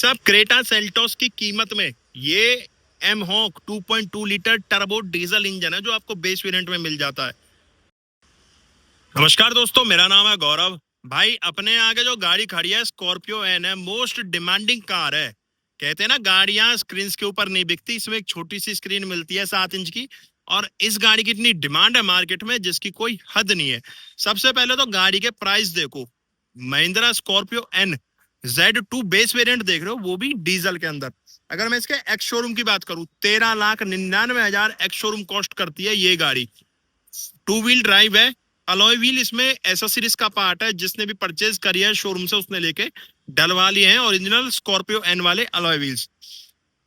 सब Creta Seltos की कीमत में ये mHawk 2.2 litre turbo diesel engine है जो आपको बेस वेरिएंट में मिल जाता है। नमस्कार दोस्तों, मेरा नाम है गौरव। भाई अपने आगे जो गाड़ी खड़ी है स्कॉर्पियो एन है, मोस्ट डिमांडिंग कार है। कहते हैं ना गाड़ियां स्क्रीन के ऊपर नहीं बिकती, इसमें एक छोटी सी स्क्रीन मिलती है 7 इंच की। और इस गाड़ी की इतनी डिमांड है मार्केट में जिसकी कोई हद नहीं है। सबसे पहले तो गाड़ी के प्राइस देखो। Mahindra Scorpio N Z2 base variant देख रहे हो, वो भी डीजल के अंदर। अगर मैं इसके एक्स शोरूम की बात करूं, 13,99,000 एक्स शोरूम कॉस्ट करती है ये गाड़ी। 2 व्हील ड्राइव है। अलॉय व्हील इसमें एसेसरीज का पार्ट है, जिसने भी परचेज करी है शोरूम से उसने लेके डलवा लिए हैं ओरिजिनल स्कॉर्पियो एन वाले अलॉय व्हील्स।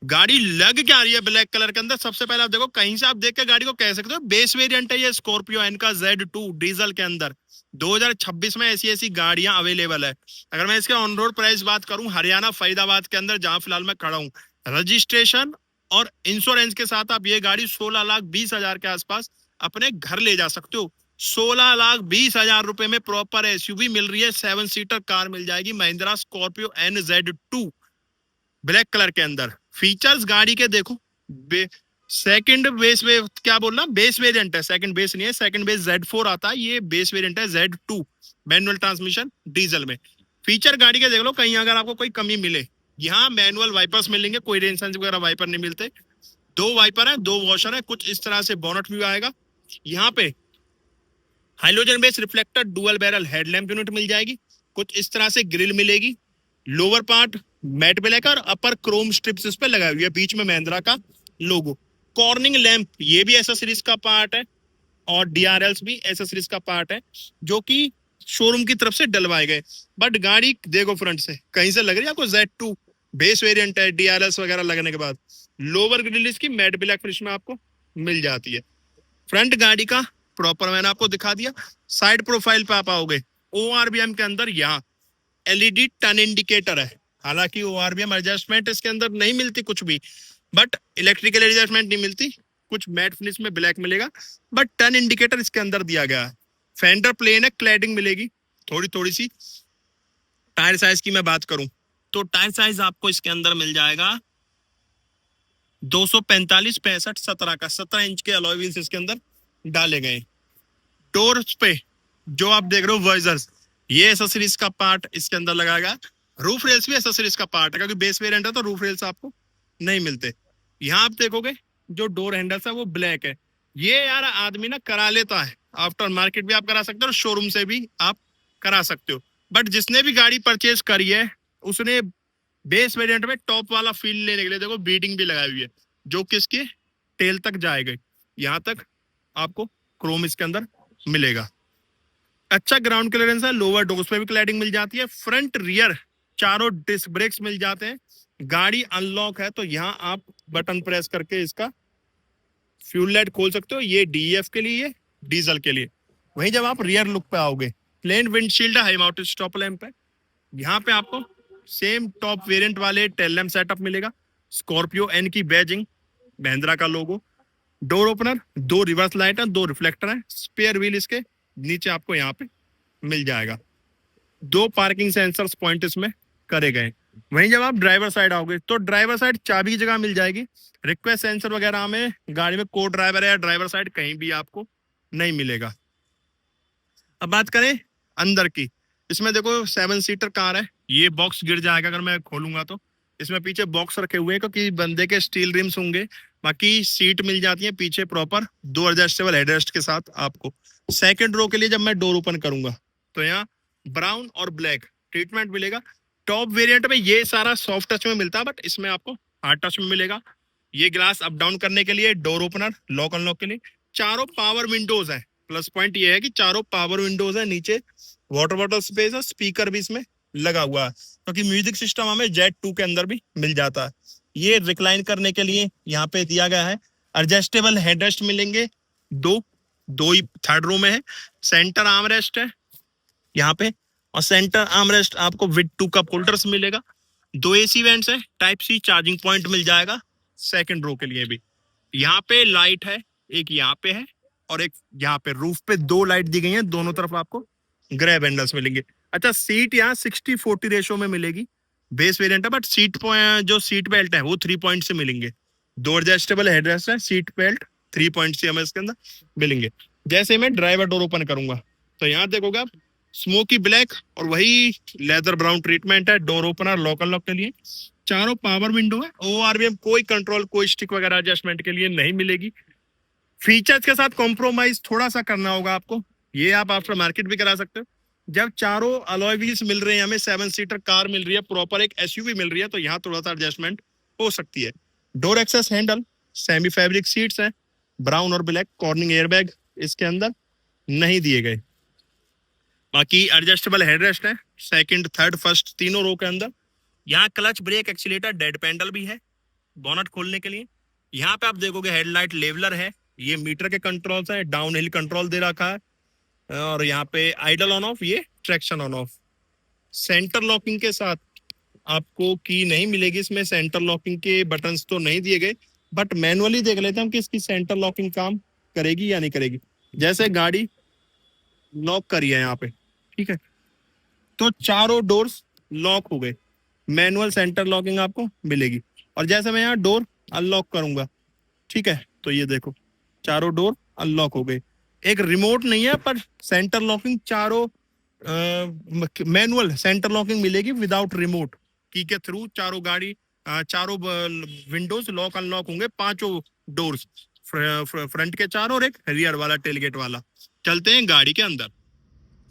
गाड़ी लग क्या रही है ब्लैक कलर के अंदर, सबसे पहले आप देखो, कहीं से आप देख के गाड़ी को कह सकते हो बेस वेरिएंट है ये स्कॉर्पियो एन का Z2 डीजल के अंदर। 2026 में ऐसी ऐसी गाड़ियां अवेलेबल है। अगर मैं इसके ऑन रोड प्राइस बात करूं, हरियाणा फरीदाबाद के अंदर जहां फिलहाल मैं खड़ा हूं, रजिस्ट्रेशन और इंश्योरेंस के साथ आप ये गाड़ी 16,20,000 के आसपास अपने घर ले जा सकते हो। 16,20,000 रुपए में प्रॉपर एसयूवी मिल रही है, 7 सीटर कार मिल जाएगी Mahindra Scorpio N Z2 black colour के अंदर। फीचर्स गाड़ी के देखो, सेकंड बेस वे क्या बोलना, बेस वेरिएंट है, सेकंड बेस नहीं है। सेकंड बेस Z4 आता है, ये बेस वेरिएंट है Z2 मैनुअल ट्रांसमिशन डीजल में। फीचर गाड़ी के देख लो, कहीं अगर आपको कोई कमी मिले, यहाँ मैनुअल वाइपर्स मिलेंगे, कोई रेन वगैरह वाइपर नहीं मिलते। 2 वाइपर है, 2 वॉशर है, कुछ इस तरह से बोनट व्यू आएगा। यहाँ पे hydrogen base reflector dual barrel headlamp unit मिल जाएगी, कुछ इस तरह से ग्रिल मिलेगी। लोअर पार्ट मैट ब्लैक और अपर क्रोम स्ट्रिप्स इस पे लगाई हुई है, बीच में महिंद्रा का लोगो। कॉर्निंग लैंप ये भी एसेसरीज का पार्ट है, और डीआरएल्स भी एसेसरीज का पार्ट है जो कि शोरूम की तरफ से डलवाए गए। बट गाड़ी देखो फ्रंट से कहीं से लग रही है आपको Z2 बेस वेरिएंट है, डीआरएल्स वगैरह लगने के बाद लोअर ग्रिल इसकी मैट ब्लैक फिनिश में आपको मिल जाती है। फ्रंट गाड़ी का प्रॉपर मैंने आपको दिखा दिया। साइड प्रोफाइल पे आप आओगे, ORBM के अंदर यहाँ LED टर्न इंडिकेटर है। हालांकि ORBM एडजस्टमेंट इसके अंदर नहीं मिलती कुछ भी, बट इलेक्ट्रिकल एडजस्टमेंट नहीं मिलती, कुछ मैट फिनिश में ब्लैक मिलेगा, बट टर्न इंडिकेटर इसके अंदर दिया गया है। फेंडर प्लेन है, क्लैडिंग मिलेगी थोड़ी थोड़ी सी। टायर साइज की मैं बात करूं तो टायर साइज आपको इसके अंदर मिल जाएगा 245 65 17 का। 17 इंच के अलॉय व्हील्स इसके अंदर डाले गए। डोर्स पे जो आप देख रहे हो वर्जर्स, ये एसेसरीज का पार्ट इसके अंदर लगाया गया। रूफ रेल्स भी एसेसरीज का पार्ट है, क्योंकि बेस वेरिएंट है तो रूफ रेल्स आपको नहीं मिलते। यहाँ आप देखोगे जो डोर हैंडल्स है वो ब्लैक है। ये यार आदमी ना करा लेता है, आफ्टर मार्केट भी आप करा सकते हो और शोरूम से भी आप करा सकते हो। बट जिसने भी गाड़ी परचेज करी है उसने बेस वेरिएंट में टॉप वाला फील लेने के लिए देखो बीटिंग भी लगाई हुई है, जो किसके टेल तक जाएगा। यहाँ तक आपको क्रोम इसके अंदर मिलेगा। अच्छा ग्राउंड क्लियरेंस है, लोअर डोर्स पे भी क्लैडिंग मिल जाती है। फ्रंट रियर चारों डिस्क ब्रेक्स मिल जाते हैं। गाड़ी अनलॉक है तो यहाँ आप बटन प्रेस करके इसका फ्यूल लाइट खोल सकते हो, ये DEF के लिए, डीजल के लिए। वहीं जब आप रियर लुक पे आओगे, प्लेन विंडशील्ड है, हाई माउंटेड स्टॉप लैंप है। यहाँ पे आपको सेम टॉप वेरिएंट वाले टेल लैम्प सेटअप मिलेगा। स्कॉर्पियो एन की बैजिंग, महिंद्रा का लोगो। डोर ओपनर, 2 रिवर्स लाइट है, 2 रिफ्लेक्टर है। स्पेयर व्हील इसके नीचे आपको यहाँ पे मिल जाएगा। 2 पार्किंग सेंसर्स पॉइंट इसमें करे गए। वहीं जब आप ड्राइवर साइड आओगे तो ड्राइवर साइड चाबी की जगह मिल जाएगी। रिक्वेस्ट सेंसर वगैरह में गाड़ी में को ड्राइवर है या ड्राइवर साइड कहीं भी आपको नहीं मिलेगा। अब बात करें अंदर की, इसमें देखो 7 सीटर कार है। ये बॉक्स गिर जाएगा अगर मैं खोलूंगा तो। इसमें पीछे बॉक्स रखे हुए हैं क्योंकि बंदे के स्टील रिम्स होंगे। बाकी सीट मिल जाती है पीछे प्रॉपर 2 एडजस्टेबल हेडरेस्ट के साथ आपको। सेकंड रो के लिए जब मैं डोर ओपन करूंगा तो यहाँ ब्राउन और ब्लैक ट्रीटमेंट मिलेगा। टॉप वेरिएंट में ये सारा सॉफ्ट टच में मिलता है, बट इसमें आपको हार्ड टच में मिलेगा। ये ग्लास अप डाउन करने के लिए, डोर ओपनर लॉक अनलॉक के लिए। चारों पावर विंडोज है। प्लस पॉइंट ये है कि चारों पावर विंडोज है। नीचे वाटर बॉटल स्पेस है, स्पीकर भी इसमें लगा हुआ है, क्योंकि म्यूजिक सिस्टम हमें Z2 के अंदर भी मिल जाता है। ये रिक्लाइन करने के लिए यहाँ पे दिया गया है। एडजस्टेबल हेडरेस्ट मिलेंगे, दो दो ही थर्ड रो में है। सेंटर आर्मरेस्ट है यहाँ पे, और सेंटर आर्मरेस्ट आपको विद 2 कप होल्डर्स मिलेगा। 2 AC वेंट्स है, टाइप-C चार्जिंग पॉइंट मिल जाएगा सेकंड रो के लिए भी। यहाँ पे लाइट है, एक यहाँ पे है और एक यहाँ पे। रूफ पे 2 लाइट दी गई हैं, दोनों तरफ आपको ग्रैब हैंडल्स मिलेंगे। अच्छा सीट यहाँ 60-40 रेशो में मिलेगी। बेस वेरिएंट है, बट जो सीट बेल्ट है वो 3 पॉइंट से मिलेंगे। 2 एडजस्टेबल हेडरेस्ट है, सीट बेल्ट 3 पॉइंट से हमें इसके अंदर मिलेंगे। जैसे मैं ड्राइवर डोर ओपन करूंगा तो यहाँ देखोगे आप स्मोकी ब्लैक और वही लेदर ब्राउन ट्रीटमेंट है डोर ओपनर लॉक अनलॉक के लिए। चारों पावर विंडो है, ओआरवीएम कोई कंट्रोल कोई स्टिक वगैरह एडजस्टमेंट के लिए नहीं मिलेगी। फीचर्स के साथ कॉम्प्रोमाइज थोड़ा सा करना होगा आपको, ये आप आफ्टर मार्केट भी करा सकते हो। जब चारों अलॉय व्हील्स मिल रहे हैं, हमें 7 सीटर कार मिल रही है, प्रॉपर एक एसयूवी मिल रही है, तो यहाँ थोड़ा सा एडजस्टमेंट हो सकती है। Door access handle, semi fabric seats हैं, ब्राउन और ब्लैक, कॉर्निंग एयरबैग इसके अंदर नहीं दिए गए। बाकी एडजस्टेबल हेडरेस्ट है, सेकंड थर्ड फर्स्ट तीनों रो के अंदर। यहाँ clutch brake accelerator dead pedal भी है बोनट खोलने के लिए। यहाँ पे आप देखोगे हेडलाइट लेवलर है, ये मीटर के कंट्रोल्स है, डाउन हिल कंट्रोल दे रखा है, और यहाँ पे आइडल ऑन ऑफ, ये traction on off. Centre locking के साथ आपको की नहीं मिलेगी इसमें, सेंटर लॉकिंग के बटन्स तो नहीं दिए गए, बट मैनुअली देख लेते हैं कि इसकी सेंटर लॉकिंग काम करेगी या नहीं करेगी। जैसे गाड़ी लॉक करी है यहाँ पे, ठीक है, तो चारों डोर्स लॉक हो गए, मैनुअल सेंटर लॉकिंग आपको मिलेगी। और जैसे मैं यहाँ डोर अनलॉक करूंगा, ठीक है, तो ये देखो चारों डोर अनलॉक हो गए। एक रिमोट नहीं है, पर सेंटर लॉकिंग चारों मैनुअल सेंटर लॉकिंग मिलेगी विदाउट रिमोट की के थ्रू। चारों विंडोज लॉक अनलॉक होंगे, पांचों डोर्स, फ्रंट के चारों और एक रियर वाला टेलगेट वाला। चलते हैं गाड़ी के अंदर।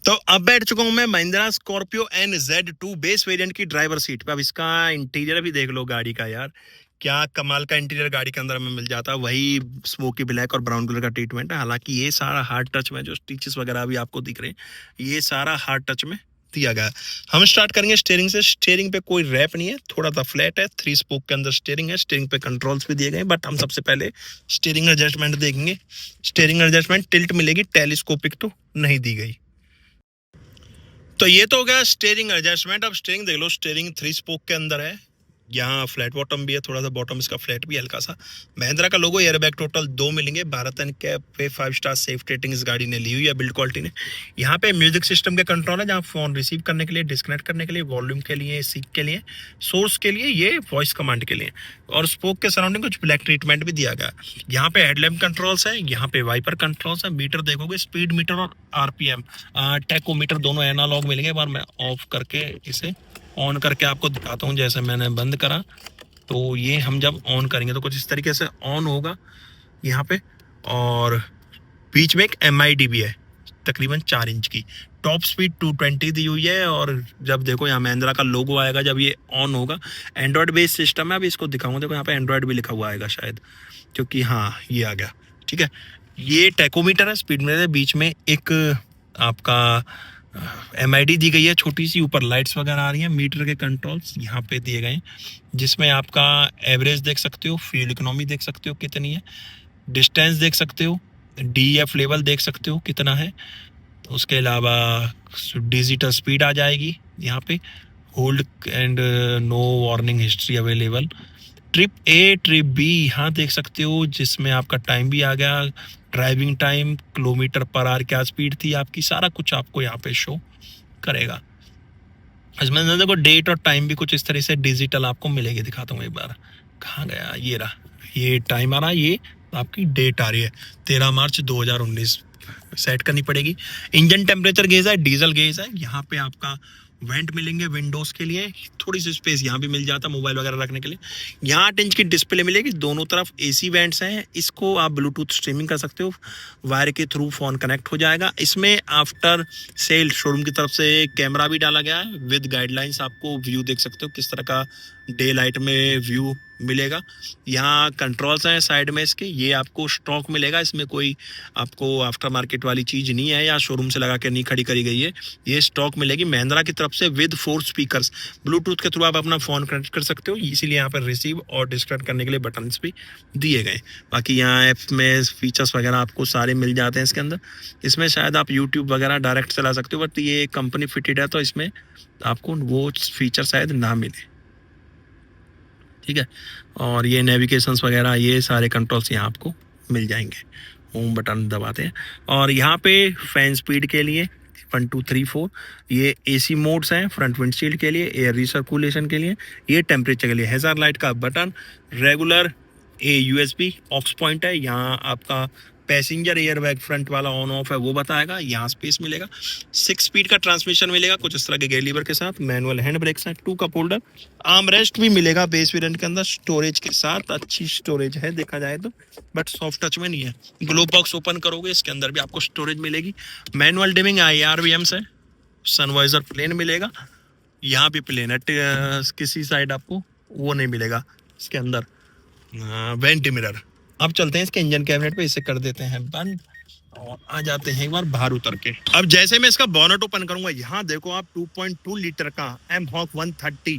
तो अब बैठ चुका हूं मैं Mahindra Scorpio NZ2 base variant की ड्राइवर सीट पे। अब इसका इंटीरियर भी देख लो गाड़ी का यार, क्या कमाल का इंटीरियर गाड़ी के अंदर हमें मिल जाता है। वही स्मोकी ब्लैक और ब्राउन कलर का ट्रीटमेंट है। हालांकि ये सारा हार्ड टच में जो स्टिचेस वगैरह भी आपको दिख रहे हैं, ये सारा हार्ड टच में दिया गया है। हम स्टार्ट करेंगे स्टीयरिंग से। स्टीयरिंग पे कोई रैप नहीं है, थोड़ा सा फ्लैट है, 3 स्पोक के अंदर स्टीयरिंग है। स्टीयरिंग पे कंट्रोल्स भी दिए गए, बट हम सबसे पहले स्टीयरिंग एडजस्टमेंट देखेंगे। स्टीयरिंग एडजस्टमेंट टिल्ट मिलेगी, टेलीस्कोपिक तो नहीं दी गई। तो ये तो हो गया स्टीयरिंग एडजस्टमेंट। अब स्टीयरिंग देख लो, स्टीयरिंग 3 स्पोक के अंदर है, यहाँ फ्लैट बॉटम भी है, थोड़ा सा बॉटम इसका फ्लैट भी हल्का सा। महिंद्रा का लोगो, एयरबैग टोटल 2 मिलेंगे। भारत एनकैप पे 5 स्टार सेफ्टी रेटिंग इस गाड़ी ने ली हुई है बिल्ड क्वालिटी ने। यहाँ पे म्यूजिक सिस्टम के कंट्रोल है, जहाँ फोन रिसीव करने के लिए, डिस्कनेक्ट करने के लिए, वॉल्यूम के लिए, सीक के लिए, सोर्स के लिए, ये वॉइस कमांड के लिए। और स्पोक के सराउंडिंग कुछ ब्लैक ट्रीटमेंट भी दिया गया। यहाँ पे हेडलैम्प कंट्रोल्स है, यहाँ पे वाइपर कंट्रोल्स है। मीटर देखोगे, स्पीड मीटर और RPM टैकोमीटर दोनों एनालॉग मिलेंगे। एक बार मैं ऑफ करके इसे ऑन करके आपको दिखाता हूँ। जैसे मैंने बंद करा, तो ये हम जब ऑन करेंगे तो कुछ इस तरीके से ऑन होगा यहाँ पे। और बीच में एक MID भी है, तकरीबन 4 इंच की। टॉप स्पीड 220 दी हुई है। और जब देखो यहाँ महिंद्रा का लोगो आएगा जब ये ऑन होगा। एंड्रॉयड बेस्ड सिस्टम है, अभी इसको दिखाऊंगा। देखो यहाँ पे एंड्रॉयड भी लिखा हुआ आएगा शायद, क्योंकि हाँ ये आ गया, ठीक है। ये टैकोमीटर है, स्पीड मीटर है। बीच में एक आपका MID दी गई है छोटी सी, ऊपर लाइट्स वगैरह आ रही हैं। मीटर के कंट्रोल्स यहाँ पे दिए गए हैं, जिसमें आपका एवरेज देख सकते हो, फ्यूल इकोनॉमी देख सकते हो कितनी है, डिस्टेंस देख सकते हो, DEF लेवल देख सकते हो कितना है। उसके अलावा डिजिटल स्पीड आ जाएगी यहाँ पे, hold and no warning history available. Trip A trip B यहाँ देख सकते हो, जिसमें आपका टाइम भी आ गया, driving time, kilometre per hour क्या स्पीड थी आपकी, सारा कुछ आपको यहाँ पे शो करेगा। इसमें देखो डेट और टाइम भी कुछ इस तरह से डिजिटल आपको मिलेगी। दिखाता हूँ एक बार, कहाँ गया, ये रहा, ये टाइम आ रहा है, ये आपकी डेट आ रही है 13 मार्च 2019 सेट करनी पड़ेगी। इंजन टेम्परेचर गेज है, डीजल गेज है। यहाँ पे आपका वेंट मिलेंगे विंडोज के लिए, थोड़ी सी स्पेस यहाँ भी मिल जाता है मोबाइल वगैरह रखने के लिए। यहाँ 8 इंच की डिस्प्ले मिलेगी, दोनों तरफ AC वेंट्स हैं। इसको आप ब्लूटूथ स्ट्रीमिंग कर सकते हो, वायर के थ्रू फोन कनेक्ट हो जाएगा। इसमें आफ्टर सेल शोरूम की तरफ से कैमरा भी डाला गया है विद गाइडलाइंस। आपको व्यू देख सकते हो किस तरह का डे लाइट में व्यू मिलेगा। यहाँ कंट्रोल्स हैं साइड में इसके, ये आपको स्टॉक मिलेगा, इसमें कोई आपको आफ्टर मार्केट वाली चीज नहीं है या शोरूम से लगा के नहीं खड़ी करी गई है, ये स्टॉक मिलेगी महिंद्रा की तरफ से विद 4 स्पीकर्स। ब्लूटूथ के थ्रू आप अपना फोन कनेक्ट कर सकते हो, इसीलिए यहाँ पर रिसीव और डिस्कनेक्ट करने के लिए बटन्स भी दिए गए। बाकी यहाँ ऐप में फीचर्स वगैरह आपको सारे मिल जाते हैं इसके अंदर। इसमें शायद आप यूट्यूब वगैरह डायरेक्ट चला सकते हो, बट ये कंपनी फिटेड है तो इसमें आपको वो फीचर शायद ना मिले, ठीक है। और ये नेविगेशंस वगैरह, ये सारे कंट्रोल्स यहाँ आपको मिल जाएंगे। होम बटन दबाते हैं, और यहाँ पे फैन स्पीड के लिए 1 2 3 4। ये AC मोड्स हैं, फ्रंट विंडशील्ड के लिए, एयर रिसर्कुलेशन के लिए, ये टेम्परेचर के लिए। हैजार्ड लाइट का button, regular USB aux point है। यहाँ आपका पैसेंजर एयर बैग फ्रंट वाला ऑन ऑफ है वो बताएगा। यहाँ स्पेस मिलेगा, 6 स्पीड का ट्रांसमिशन मिलेगा कुछ इस तरह के गेयर लीवर के साथ। मैनुअल हैंड ब्रेक्स हैं, 2 कप होल्डर, आर्म रेस्ट भी मिलेगा बेस वेरिएंट के अंदर, स्टोरेज के साथ। अच्छी स्टोरेज है देखा जाए तो, बट सॉफ्ट टच में नहीं है। ग्लोब बॉक्स ओपन करोगे इसके अंदर भी आपको स्टोरेज मिलेगी। मैनुअल डिमिंग IRVM है, सनवाइजर प्लेन मिलेगा। यहाँ भी प्लेन है, किसी साइड आपको वो नहीं मिलेगा इसके अंदर। Went mirror. अब चलते हैं इसके इंजन कैबिनेट पे, इसे कर देते हैं बंद और आ जाते हैं एक बार बाहर उतर के। अब जैसे मैं इसका बॉनेट ओपन करूंगा, यहाँ देखो आप 2.2 लीटर का M-Hawk 130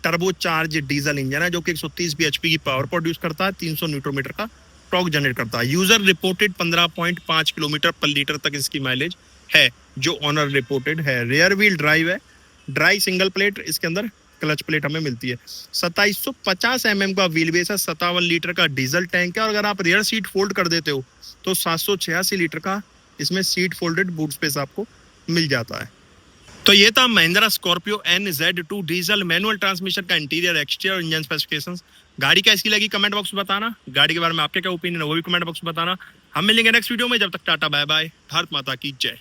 turbo charge diesel engine है जो कि 130 bhp की पावर प्रोड्यूस करता है, 300 न्यूटन मीटर का टॉर्क जनरेट करता है। यूजर रिपोर्टेड 15.5 किलोमीटर पर लीटर तक इसकी माइलेज है जो ऑनर रिपोर्टेड है। रियर व्हील ड्राइव है, ड्राई सिंगल प्लेट इसके अंदर क्लच प्लेट हमें मिलती है। 2750 mm का व्हील बेस है, 57 लीटर का डीजल टैंक है। और अगर आप रियर सीट फोल्ड कर देते हो तो 786 लीटर का इसमें सीट फोल्डेड बूट स्पेस आपको मिल जाता है। तो ये था Mahindra Scorpio NZ2 diesel manual transmission का इंटीरियर एक्सटीरियर इंजन स्पेसिफिकेशंस। गाड़ी कैसी लगी कमेंट बॉक्स में बताना, गाड़ी के बारे में आपके क्या ओपिनियन है वो भी कमेंट बॉक्स में बताना। हम मिलेंगे नेक्स्ट वीडियो में, जब तक टाटा बाय बाय, भारत माता की जय।